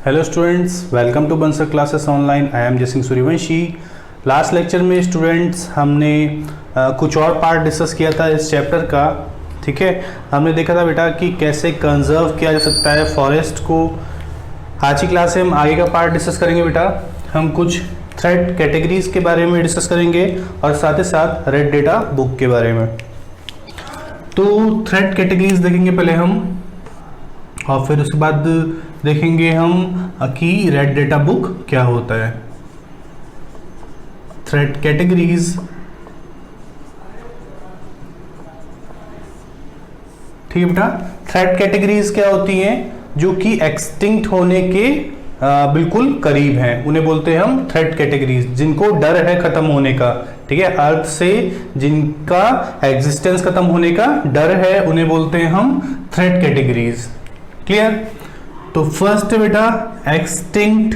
Hello students, welcome to बंसर classes online. I am Jaisingh Suryavanshi. Last lecture में students हमने कुछ और पार्ट डिस्कस किया था इस चैप्टर का। ठीक है, हमने देखा था बेटा कि कैसे कंजर्व किया जा सकता है फॉरेस्ट को। आज की क्लास में हम आगे का पार्ट डिस्कस करेंगे बेटा। हम कुछ थ्रेट कैटेगरीज के बारे में डिस्कस करेंगे और साथ ही साथ रेड डेटा बुक के बारे में। तो थ्रेट कैटेगरीज देखेंगे पहले हम, और फिर उसके बाद देखेंगे हम कि रेड डेटा बुक क्या होता है। थ्रेट कैटेगरीज, ठीक है बेटा। थ्रेट कैटेगरीज क्या होती हैं? जो कि एक्सटिंक्ट होने के बिल्कुल करीब हैं, उन्हें बोलते हैं हम थ्रेट कैटेगरीज। जिनको डर है खत्म होने का, ठीक है, अर्थ से जिनका एग्जिस्टेंस खत्म होने का डर है, उन्हें बोलते हैं हम थ्रेट कैटेगरीज। क्लियर? तो फर्स्ट है बेटा एक्सटिंक्ट।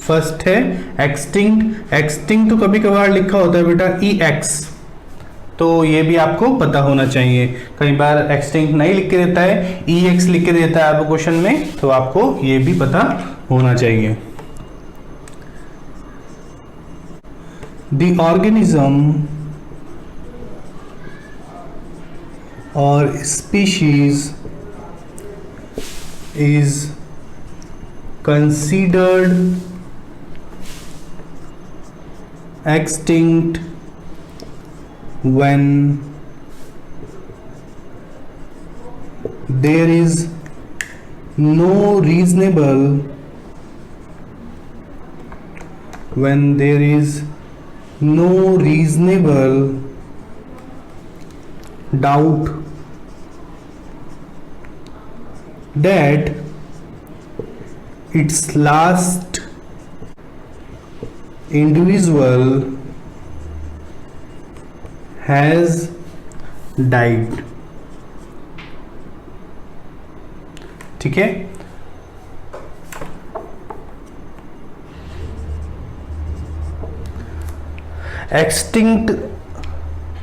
फर्स्ट है एक्सटिंक्ट। एक्सटिंक्ट तो कभी कभार लिखा होता है बेटा EX, तो ये भी आपको पता होना चाहिए। कई बार एक्सटिंक्ट नहीं लिख के देता है, EX लिख के देता है आपको क्वेश्चन में, तो आपको ये भी पता होना चाहिए। द ऑर्गेनिज्म और species is considered extinct when there is no reasonable doubt that its last individual has died। ठीक है, एक्सटिंक्ट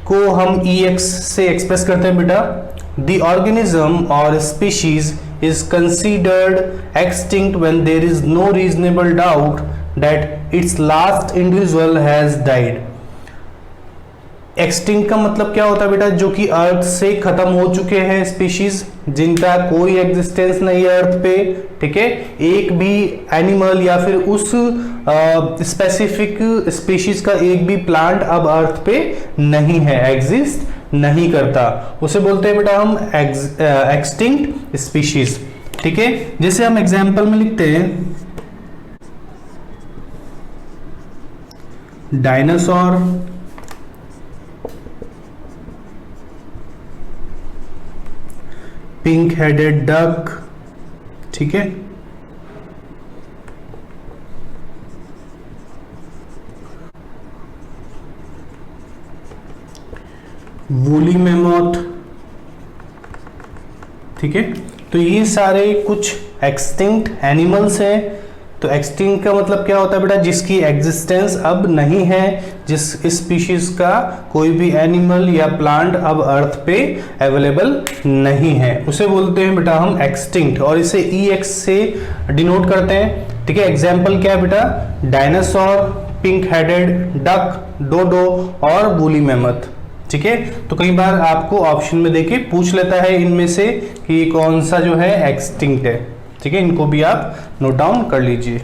को हम EX से एक्सप्रेस करते हैं बेटा। द ऑर्गेनिज्म और species is considered extinct when there is no reasonable doubt that its last individual has died। Extinct का मतलब क्या होता है बेटा? जो कि अर्थ से खत्म हो चुके हैं स्पीशीज, जिनका कोई एग्जिस्टेंस नहीं है अर्थ पे। ठीक है, एक भी एनिमल या फिर उस स्पेसिफिक स्पीशीज का एक भी प्लांट अब अर्थ पे नहीं है, एग्जिस्ट नहीं करता, उसे बोलते हैं बेटा हम एक्सटिंक्ट स्पीशीज। ठीक है, जैसे हम एग्जांपल में लिखते हैं डायनासोर, पिंक हेडेड डक, ठीक है, वूली मैमोथ। ठीक है, तो ये सारे कुछ एक्सटिंक्ट एनिमल्स हैं। तो एक्सटिंक्ट का मतलब क्या होता है बेटा? जिसकी एग्जिस्टेंस अब नहीं है, जिस स्पीशीज का कोई भी एनिमल या प्लांट अब अर्थ पे अवेलेबल नहीं है, उसे बोलते हैं बेटा हम एक्सटिंक्ट, और इसे EX से डिनोट करते हैं। ठीक है, एग्जाम्पल क्या है बेटा? डायनासोर, पिंक हेडेड डक, डोडो और वूली मैमथ। ठीक है, तो कई बार आपको ऑप्शन में देके पूछ लेता है इनमें से कि कौन सा जो है एक्सटिंक्ट है। ठीक है, इनको भी आप नोट डाउन कर लीजिए।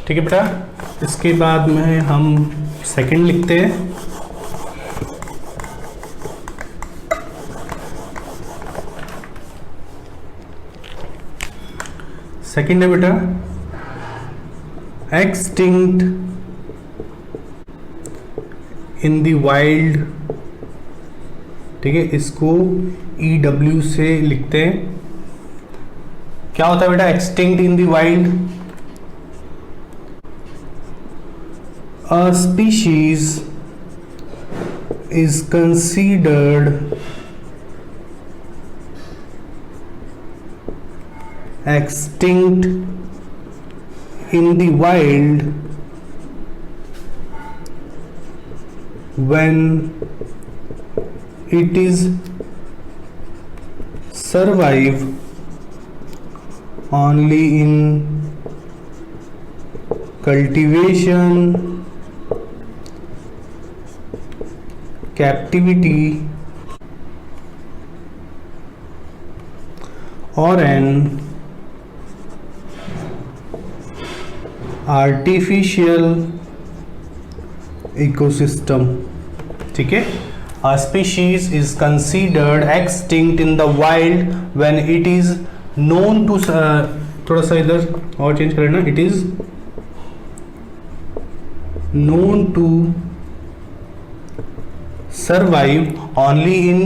ठीक है बेटा। इसके बाद में हम सेकंड लिखते हैं। सेकंड है बेटा एक्सटिंक्ट इन द वाइल्ड, ठीक है, इसको EW से लिखते हैं। क्या होता है बेटा extinct in the wild? A species is considered extinct in the wild when it is survive only in cultivation, captivity or an artificial ecosystem, ठीक है। A species is considered extinct in the wild when it is known to थोड़ा सा इधर और change करें ना, it is known to survive only in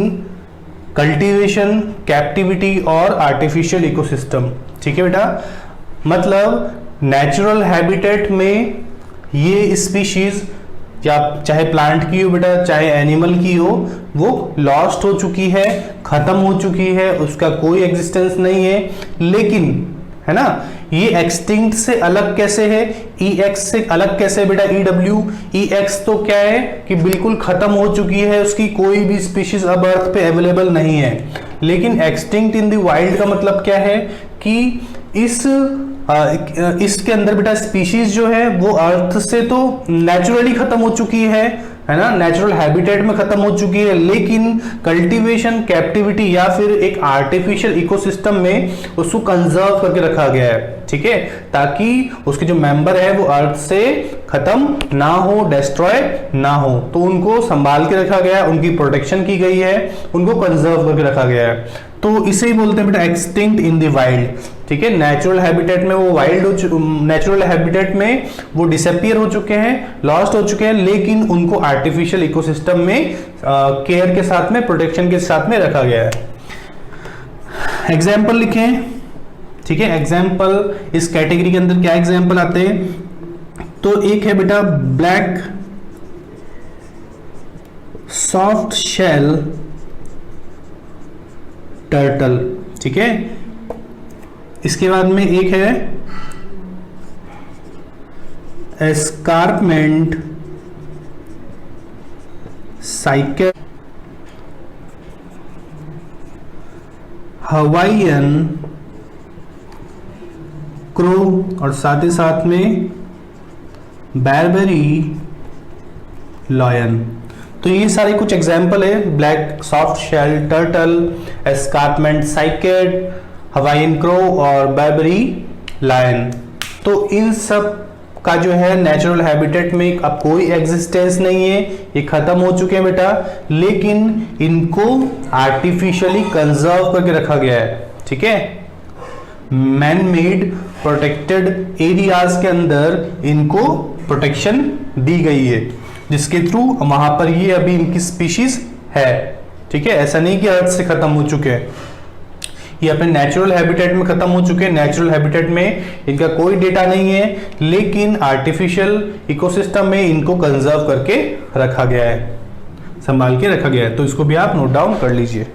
cultivation, captivity और artificial ecosystem, ठीक है बेटा। मतलब नेचुरल हैबिटेट में ये स्पीशीज या चाहे प्लांट की हो बेटा चाहे एनिमल की हो, वो लॉस्ट हो चुकी है, खत्म हो चुकी है, उसका कोई एग्जिस्टेंस नहीं है। लेकिन है ना, ये एक्सटिंक्ट से अलग कैसे है, EX से अलग कैसे बेटा EW? EX तो क्या है कि बिल्कुल खत्म हो चुकी है, उसकी कोई भी स्पीशीज अब अर्थ पे अवेलेबल नहीं है। लेकिन एक्सटिंक्ट इन द वाइल्ड का मतलब क्या है कि इसके अंदर बेटा स्पीशीज जो है वो अर्थ से तो नेचुरली खत्म हो चुकी है ना, नेचुरल हैबिटेट में खत्म हो चुकी है, लेकिन कल्टीवेशन, कैप्टिविटी या फिर एक आर्टिफिशियल इकोसिस्टम में उसको कंजर्व करके रखा गया है, ठीक है, ताकि उसके जो मेंबर है वो अर्थ से खत्म ना हो, डिस्ट्रॉय ना हो। तो उनको संभाल के रखा गया है, उनकी प्रोटेक्शन की गई है, उनको कंजर्व करके रखा गया है। तो इसे ही बोलते हैं बेटा एक्सटिंक्ट इन द वाइल्ड, ठीक है। नेचुरल हैबिटेट में वो नेचुरल हैबिटेट में वो डिसअपीयर हो चुके हैं, लॉस्ट हो चुके हैं, लेकिन उनको आर्टिफिशियल इकोसिस्टम में केयर के साथ में, प्रोटेक्शन के साथ में रखा गया है। एग्जाम्पल लिखें, ठीक है। एग्जाम्पल इस कैटेगरी के अंदर क्या एग्जाम्पल आते हैं? तो एक है बेटा ब्लैक सॉफ्ट शेल टर्टल, ठीक है। इसके बाद में एक है एस्कार्पमेंट साइकिल हवाईयन क्रो और साथ ही साथ में बैरबेरी लॉयन। तो ये सारे कुछ एग्जाम्पल है, black soft shell turtle, escarpment cycad, Hawaiian crow और बैरबेरी लायन। तो इन सब का जो है नेचुरल हैबिटेट में अब कोई एग्जिस्टेंस नहीं है, ये खत्म हो चुके हैं बेटा, लेकिन इनको आर्टिफिशियली कंजर्व करके रखा गया है, ठीक है। मैन मेड प्रोटेक्टेड एरियाज के अंदर इनको प्रोटेक्शन दी गई है, जिसके थ्रू वहां पर ये अभी इनकी स्पीशीज है, ठीक है। ऐसा नहीं कि अर्थ से खत्म हो चुके हैं, ये अपने नेचुरल हैबिटेट में खत्म हो चुके हैं। नेचुरल हैबिटेट में इनका कोई डेटा नहीं है, लेकिन आर्टिफिशियल इकोसिस्टम में इनको कंजर्व करके रखा गया है, संभाल के रखा गया है। तो इसको भी आप नोट डाउन कर लीजिए।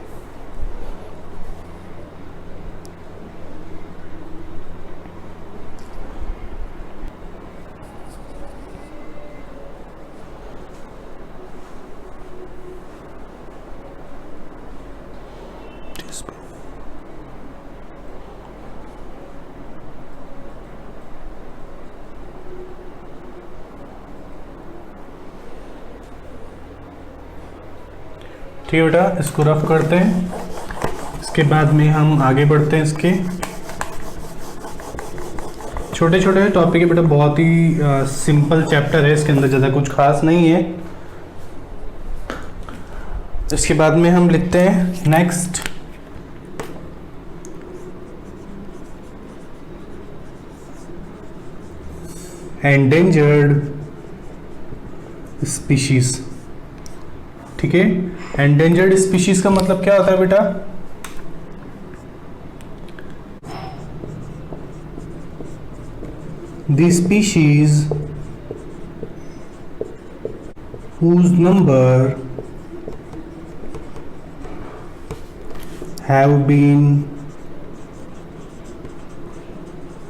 ठीक है बेटा, इसको रफ करते हैं, इसके बाद में हम आगे बढ़ते हैं। इसके छोटे छोटे टॉपिक है बेटा, बहुत ही सिंपल चैप्टर है, इसके अंदर ज़्यादा कुछ खास नहीं है। इसके बाद में हम लिखते हैं नेक्स्ट, एंडेंजर्ड स्पीशीज। ठीक है, एंडेंजर्ड स्पीशीज का मतलब क्या होता है बेटा? The species whose number have been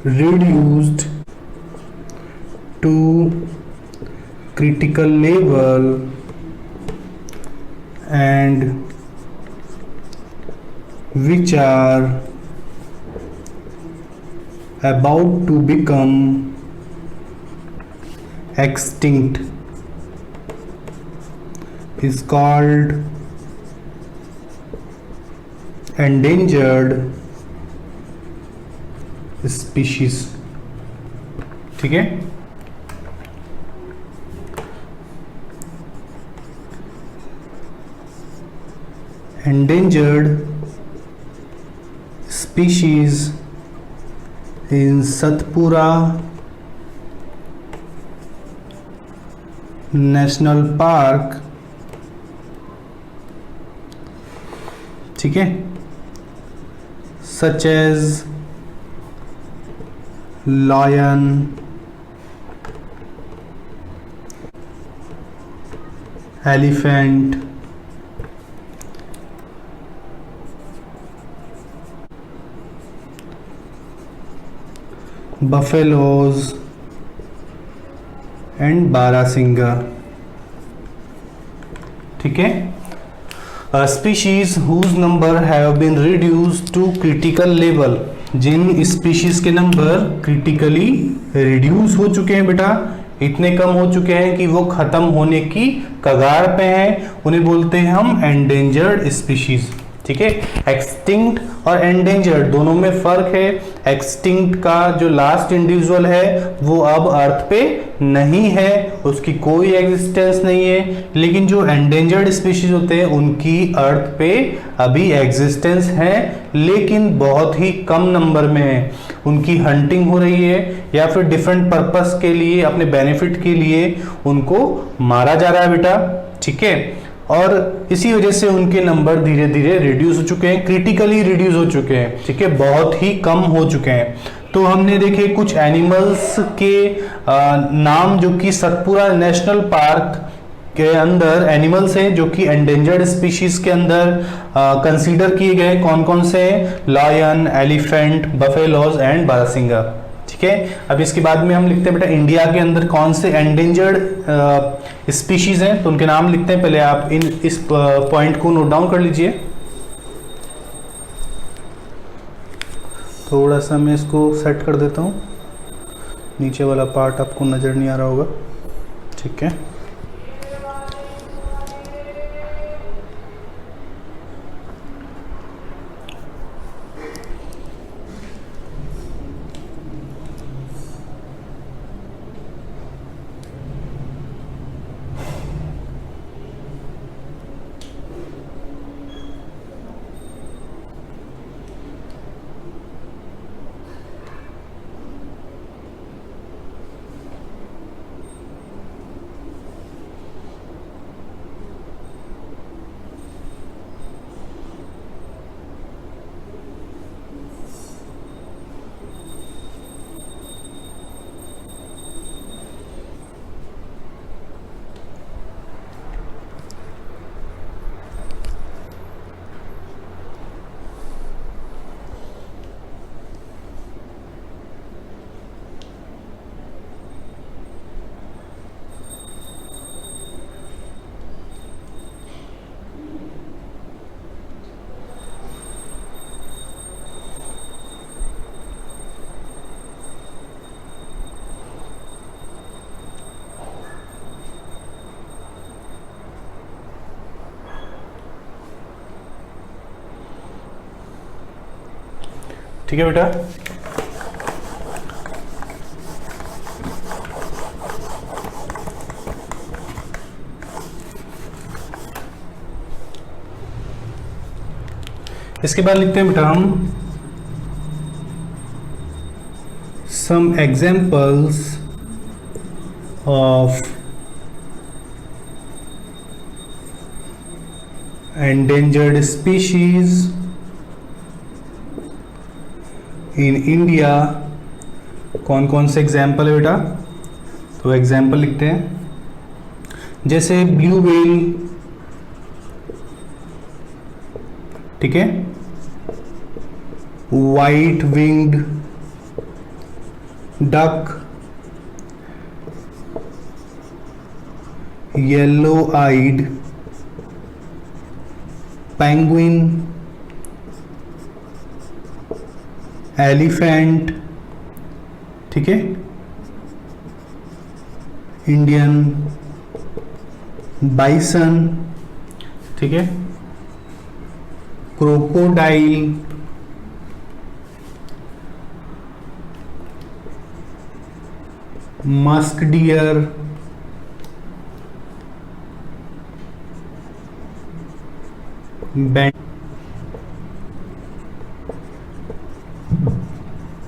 reduced to critical level and which are about to become extinct is called endangered species। ठीक है, endangered species in Satpura national park. ठीक है, such as lion, elephant, buffaloes and barasingha. ठीक है, species whose number have been reduced to critical level, जिन species के number critically reduce हो चुके हैं बेटा, इतने कम हो चुके हैं कि वो खत्म होने की कगार पे हैं, उन्हें बोलते हैं हम एंडेंजर्ड स्पीशीज। ठीक है, एक्सटिंक्ट और एंडेंजर्ड दोनों में फर्क है। एक्सटिंक्ट का जो लास्ट इंडिविजुअल है वो अब अर्थ पे नहीं है, उसकी कोई एग्जिस्टेंस नहीं है, लेकिन जो एंडेंजर्ड स्पीशीज होते हैं उनकी अर्थ पे अभी एग्जिस्टेंस है, लेकिन बहुत ही कम नंबर में है। उनकी हंटिंग हो रही है या फिर डिफरेंट पर्पस के लिए, अपने बेनिफिट के लिए उनको मारा जा रहा है बेटा। ठीक है, और इसी वजह से उनके नंबर धीरे धीरे रिड्यूस हो चुके हैं, क्रिटिकली रिड्यूस हो चुके हैं। ठीक है, बहुत ही कम हो चुके हैं। तो हमने देखे कुछ एनिमल्स के नाम जो कि सतपुरा नेशनल पार्क के अंदर एनिमल्स हैं जो कि एंडेंजर्ड स्पीशीज के अंदर कंसीडर किए गए। कौन कौन से हैं? Lion, elephant, buffaloes and barasingha. ठीक है, अब इसके बाद में हम लिखते हैं बेटा इंडिया के अंदर कौन से एंडेंजर्ड स्पीशीज हैं, तो उनके नाम लिखते हैं। पहले आप इस पॉइंट को नोट डाउन कर लीजिए। थोड़ा सा मैं इसको सेट कर देता हूँ, नीचे वाला पार्ट आपको नज़र नहीं आ रहा होगा। ठीक है, ठीक है बेटा, इसके बाद लिखते हैं बेटा हम some examples of endangered species in India. कौन कौन से एग्जाम्पल है बेटा? तो एग्जाम्पल लिखते हैं, जैसे ब्लू व्हेल, ठीक है, वाइट विंग्ड डक, येलो आइड पेंगुइन, एलिफेंट, ठीक है, इंडियन बाइसन, ठीक है, क्रोकोडाइल, मस्क डियर,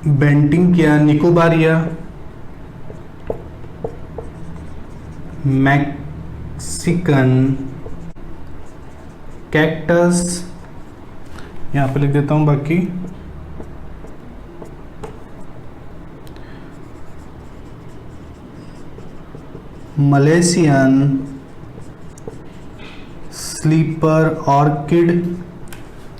बेंटिंग किया, निकोबारिया, मैक्सिकन कैक्टस, यहाँ पे लिख देता हूँ बाकी, मलेशियन स्लीपर ऑर्किड।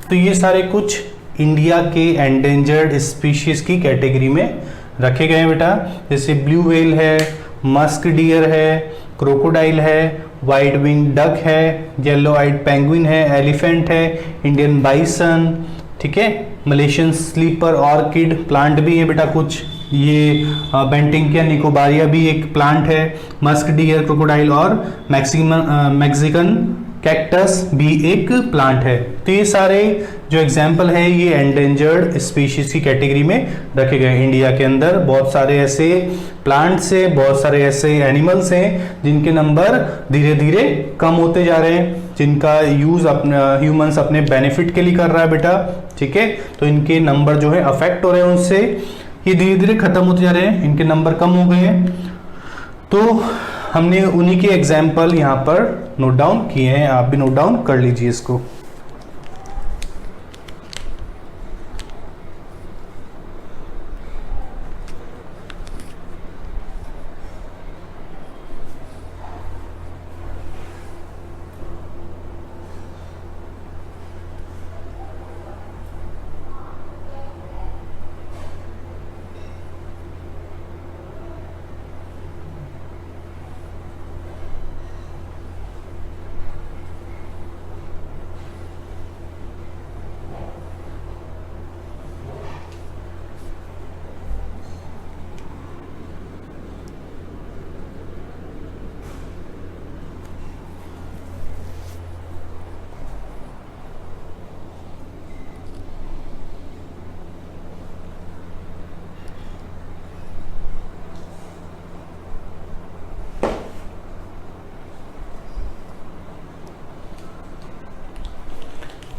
तो ये सारे कुछ इंडिया के एंडेंजर्ड स्पीशीज की कैटेगरी में रखे गए हैं बेटा। जैसे ब्लू व्हेल है, मस्क डियर है, क्रोकोडाइल है, वाइट विंग डक है, येलो आइड पेंगुइन है, एलिफेंट है, इंडियन बाइसन, ठीक है, मलेशियन स्लीपर ऑर्किड प्लांट भी है बेटा कुछ, ये बेंटिंकिया निकोबारिया भी एक प्लांट है, मस्क डियर, क्रोकोडाइल और मैक्सिकन कैक्टस भी एक प्लांट है। तो ये सारे जो एग्जाम्पल है ये एंडेंजर्ड स्पीशीज की कैटेगरी में रखे गए। इंडिया के अंदर बहुत सारे ऐसे प्लांट्स हैं, बहुत सारे ऐसे एनिमल्स हैं जिनके नंबर धीरे धीरे कम होते जा रहे हैं, जिनका यूज अपना ह्यूमंस अपने बेनिफिट के लिए कर रहा है बेटा, ठीक है। तो इनके नंबर जो है अफेक्ट हो रहे हैं उनसे, ये धीरे धीरे खत्म होते जा रहे हैं, इनके नंबर कम हो गए हैं। तो हमने उन्हीं के एग्जाम्पल यहाँ पर नोट डाउन किए हैं, आप भी नोट डाउन कर लीजिए इसको।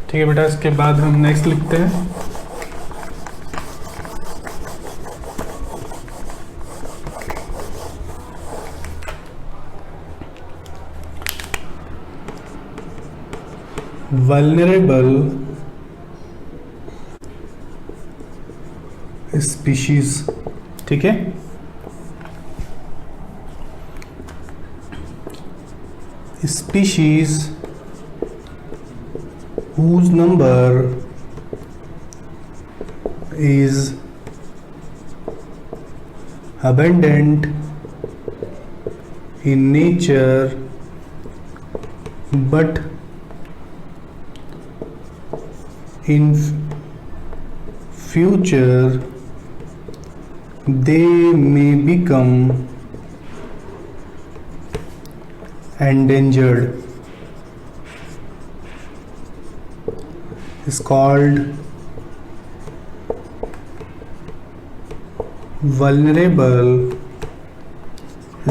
ठीक है बेटा, इसके बाद हम नेक्स्ट लिखते हैं वल्नरेबल स्पीशीज, ठीक है। Species whose number is abundant in nature but in future they may become endangered is called vulnerable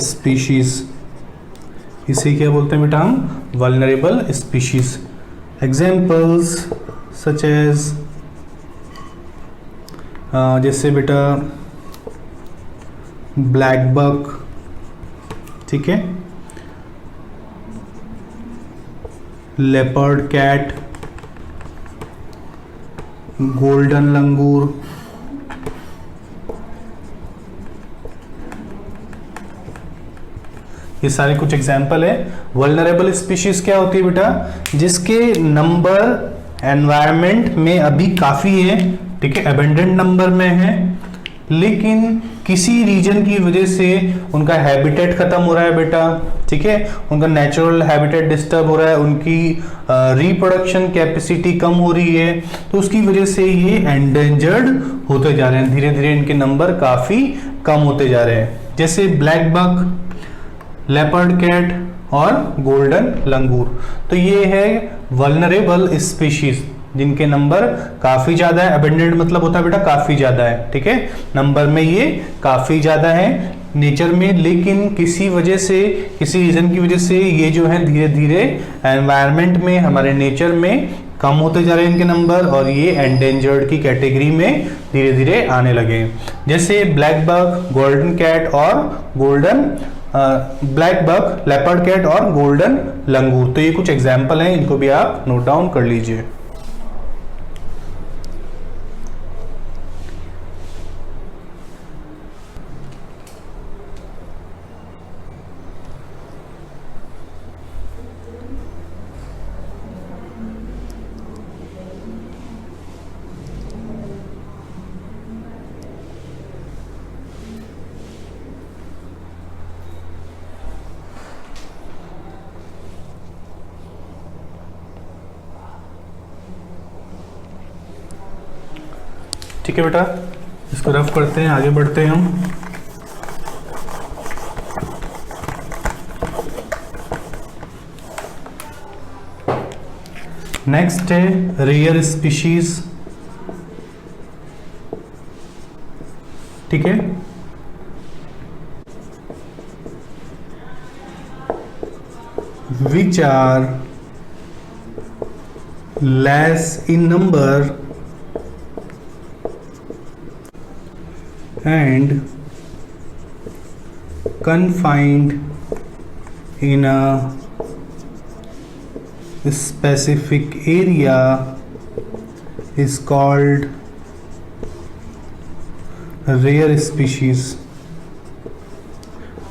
species। इसे क्या बोलते हैं बेटा हम? vulnerable species। Examples such as जैसे बेटा ब्लैक बक, ठीक है, लेपर्ड कैट, गोल्डन लंगूर, ये सारे कुछ एग्जाम्पल है। वल्नरेबल स्पीशीज क्या होती है बेटा, जिसके नंबर एनवायरनमेंट में अभी काफी है, ठीक है, अबेंडेंट नंबर में है, लेकिन किसी रीजन की वजह से उनका हैबिटेट खत्म हो रहा है बेटा, ठीक है, उनका नेचुरल हैबिटेट डिस्टर्ब हो रहा है, उनकी रिप्रोडक्शन कैपेसिटी कम हो रही है, तो उसकी वजह से ये एंडेंजर्ड होते जा रहे हैं, धीरे धीरे इनके नंबर काफी कम होते जा रहे हैं। जैसे ब्लैक बक, लेपर्ड कैट और गोल्डन लंगूर, तो ये है वल्नरेबल स्पीशीज जिनके नंबर काफी ज्यादा है। अबेंडेंट मतलब होता है बेटा काफी ज्यादा है, ठीक है, नंबर में ये काफी ज्यादा है नेचर में, लेकिन किसी वजह से, किसी रीजन की वजह से ये जो है धीरे धीरे एनवायरनमेंट में, हमारे नेचर में कम होते जा रहे हैं इनके नंबर, और ये एंडेंजर्ड की कैटेगरी में धीरे धीरे आने लगे। जैसे ब्लैक बक, गोल्डन कैट और golden black buck, leopard cat और गोल्डन लंगूर, तो ये कुछ एग्जाम्पल हैं, इनको भी आप नोट डाउन कर लीजिए। ठीक है बेटा, इसको रफ करते हैं, आगे बढ़ते हैं हम। नेक्स्ट है रेयर स्पीशीज, ठीक है, which are less in number and confined in a specific area is called rare species,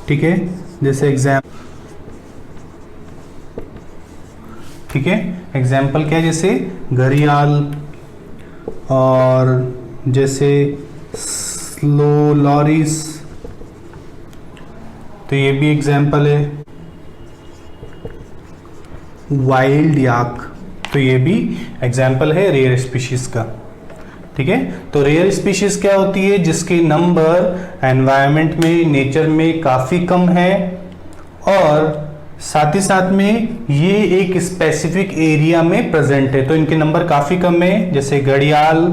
ठीक है। जैसे ठीक है, एग्जाम्पल क्या है, जैसे घड़ियाल और जैसे स्लो लॉरिस, तो ये भी एग्जाम्पल है। वाइल्ड याक, तो ये भी एग्जाम्पल है रेयर स्पीशीज का, ठीक है। तो रेयर स्पीशीज क्या होती है, जिसके नंबर एनवायरनमेंट में, नेचर में काफी कम है, और साथ ही साथ में ये एक स्पेसिफिक एरिया में प्रेजेंट है, तो इनके नंबर काफी कम है। जैसे घड़ियाल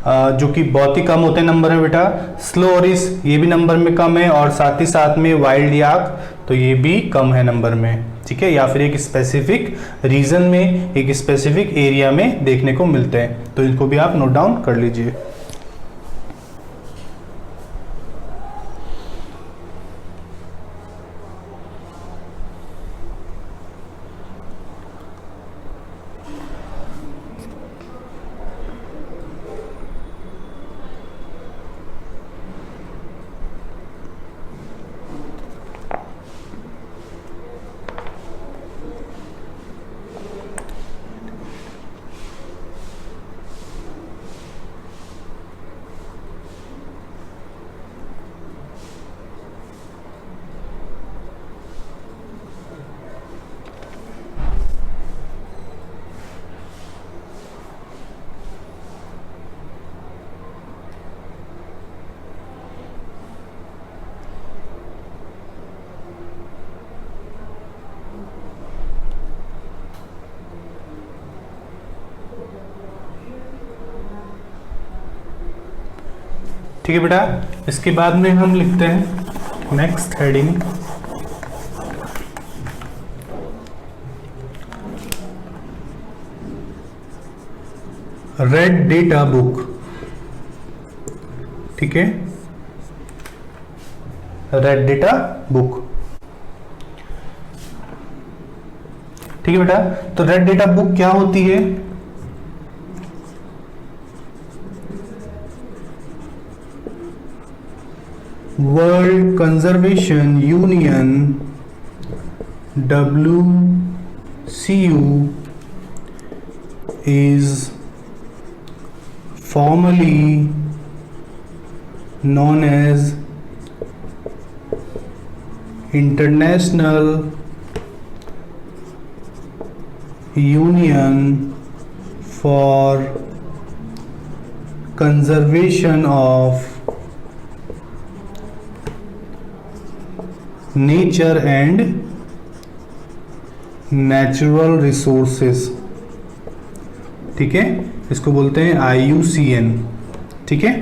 जो कि बहुत ही कम होते हैं नंबर में बेटा, स्लोरिस ये भी नंबर में कम है, और साथ ही साथ में वाइल्ड याक, तो ये भी कम है नंबर में, ठीक है, या फिर एक स्पेसिफिक रीजन में, एक स्पेसिफिक एरिया में देखने को मिलते हैं, तो इनको भी आप नोट डाउन कर लीजिए। ठीक है बेटा, इसके बाद में हम लिखते हैं next heading, red data book, ठीक है, रेड डेटा बुक, ठीक है बेटा। तो रेड डेटा बुक क्या होती है? World conservation union WCU is formerly known as International Union for Conservation of Nature and Natural Resources, ठीक है, इसको बोलते हैं IUCN, ठीक है।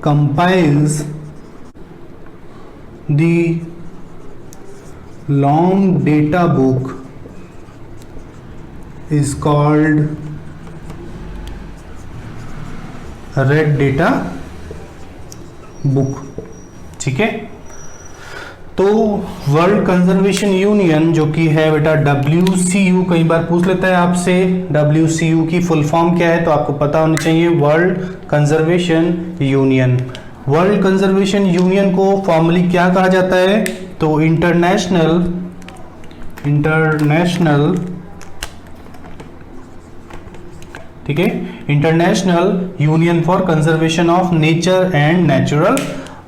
Compiles the long data book is called red data book, ठीक है। तो वर्ल्ड कंजर्वेशन यूनियन जो कि है बेटा WCU, कई बार पूछ लेता है आपसे WCU की फुल फॉर्म क्या है, तो आपको पता होनी चाहिए world conservation union. World conservation union को फॉर्मली क्या कहा जाता है? तो इंटरनेशनल ठीक है, international union for conservation of nature and natural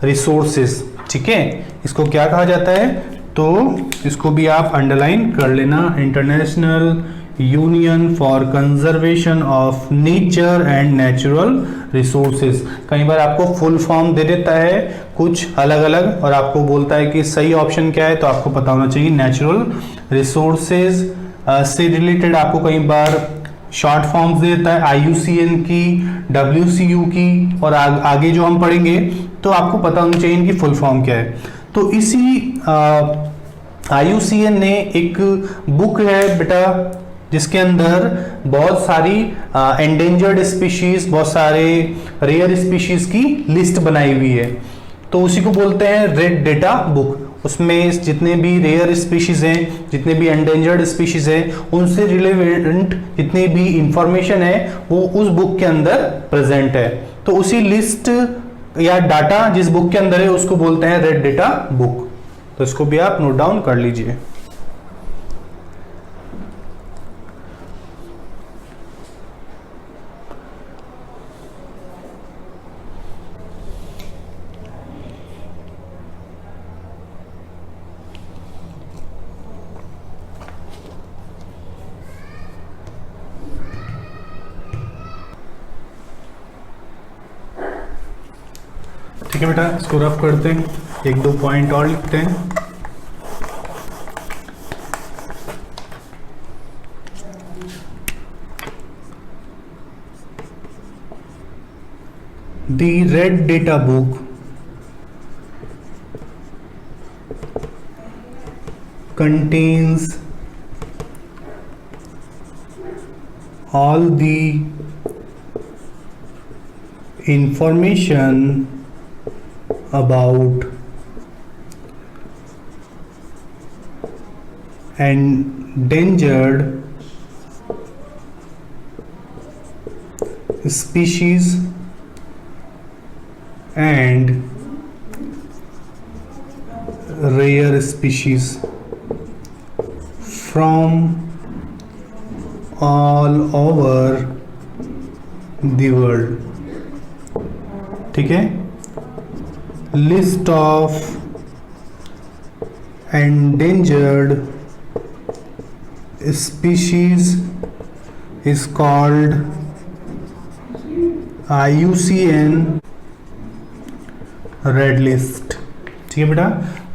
resources, ठीक है, इसको क्या कहा जाता है? तो इसको भी आप अंडरलाइन कर लेना, international union for conservation of nature and natural resources. कई बार आपको फुल फॉर्म दे देता है कुछ अलग अलग और आपको बोलता है कि सही ऑप्शन क्या है, तो आपको पता होना चाहिए नेचुरल रिसोर्सेज से रिलेटेड आपको कई बार शॉर्ट फॉर्म्स देता है IUCN की, WCU की, और आगे जो हम पढ़ेंगे तो आपको पता होना चाहिए इनकी फुल फॉर्म क्या है। तो इसी IUCN ने एक बुक है बेटा जिसके अंदर बहुत सारी एंडेंजर्ड स्पीशीज, बहुत सारे रेयर स्पीशीज की लिस्ट बनाई हुई है, तो उसी को बोलते हैं रेड डेटा बुक। उसमें जितने भी रेयर स्पीशीज हैं, जितने भी एंडेंजर्ड स्पीशीज हैं, उनसे रिलेवेंट जितनी भी इंफॉर्मेशन है वो उस बुक के अंदर प्रेजेंट है। तो उसी लिस्ट या डाटा जिस बुक के अंदर है उसको बोलते हैं रेड डेटा बुक। तो इसको भी आप नोट डाउन कर लीजिए। ठीक है बेटा, इसको रफ करते हैं, एक दो पॉइंट और लिखते हैं। The red data book contains all the information about endangered species and rare species from all over the world, ठीक है। List of endangered species is called IUCN red list, ठीक है बेटा।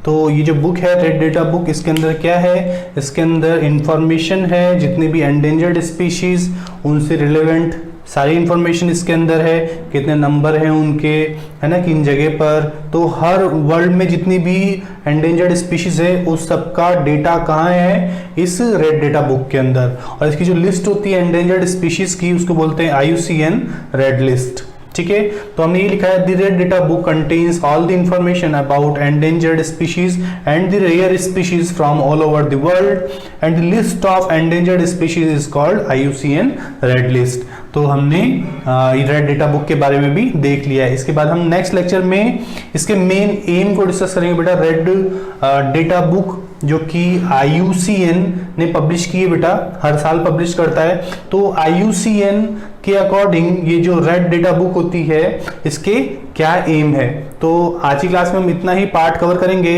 तो ये जो बुक है रेड डेटा बुक, इसके अंदर क्या है? इसके अंदर इंफॉर्मेशन है जितने भी एंडेंजर्ड स्पीशीज, उनसे रिलेवेंट सारी इंफॉर्मेशन इसके अंदर है, कितने नंबर हैं उनके, है ना, किन जगह पर। तो हर वर्ल्ड में जितनी भी एंडेंजर्ड स्पीशीज है उस सबका डेटा कहाँ है, इस रेड डेटा बुक के अंदर। और इसकी जो लिस्ट होती है एंडेंजर्ड स्पीशीज की, उसको बोलते हैं IUCN रेड लिस्ट। ठीक है, तो हमने ये लिखा है the red data book contains all the information about endangered species and the rare species from all over the world and the list of endangered species is called IUCN red list. तो हमने red data book के बारे में भी देख लिया है। इसके बाद हम नेक्स्ट लेक्चर में इसके मेन एम को डिस्कस करेंगे बेटा। रेड डेटा बुक जो कि IUCN ने पब्लिश की है बेटा, हर साल पब्लिश करता है। तो IUCN के अकॉर्डिंग ये जो रेड डेटा बुक होती है इसके क्या एम है। तो आज की क्लास में हम इतना ही पार्ट कवर करेंगे।